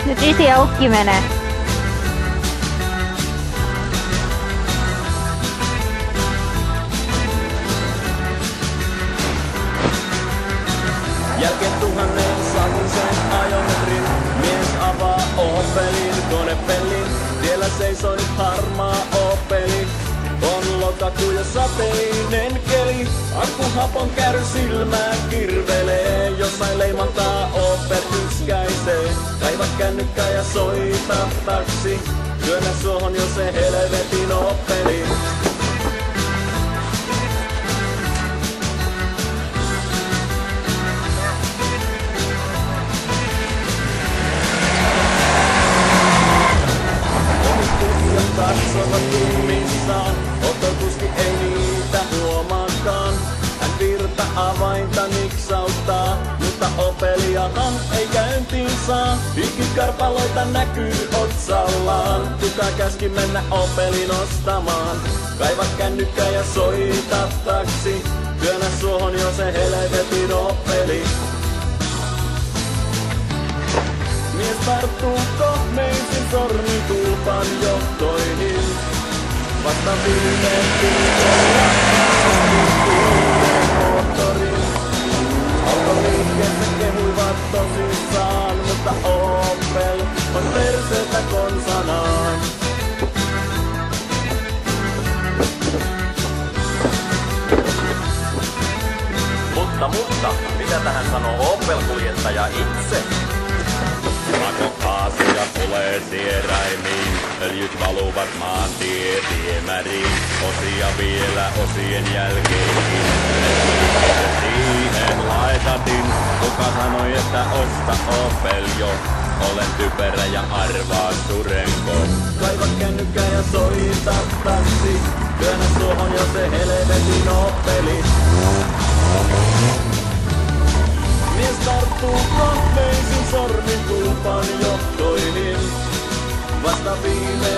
Nyt isi ja ukki menee. Jälkeen 1000 savuisen ajometrin mies avaa Opelin konepellin. Siellä seisoo nyt harmaa Opeli. On lokakuu ja sateinen keli. Akkuhapon käry silmää kirvelee. Jossain leimataan Opel yskäisee. Kaiva kännykkä ja soita taksi. Työnnä suohon jo se helvetin Opeli. Katsovat tummissaan, otokuski ei niitä huomaakaan. Hän virta avainta niksauttaa, mutta Opeliahan ei käyntiin saa. Hikikarpaloita näkyy otsallaan, kuka käski mennä Opelin ostamaan. Kaiva kännykkä ja soita taksi, työnnä suohon jo se helvetin Opeli. Mies tarttuu kohmeisin sormitulpan johtoihin. Vasta viimein viikolla moottorin. Autoliikkeessä kehuivat tosissaan, mutta Opel on perseestä konsanaan. Mutta, mitä tähän sanoo Opel-kuljettaja itse? Pakokaasuja tulee sieräimiin, öljyt valuvat maantiemäriin, osia vielä osien jälkeenkin. Siihen laitatin, kuka sanoi, että osta Opel jo. Olen typerä ja arvaa surenko. Kaiva kännykkä ja soita taksi, työnnä suohon jo se helvetin Opeli. Mies tarttuu kohmeisin sormin tulpan johtoihin. Vasta viime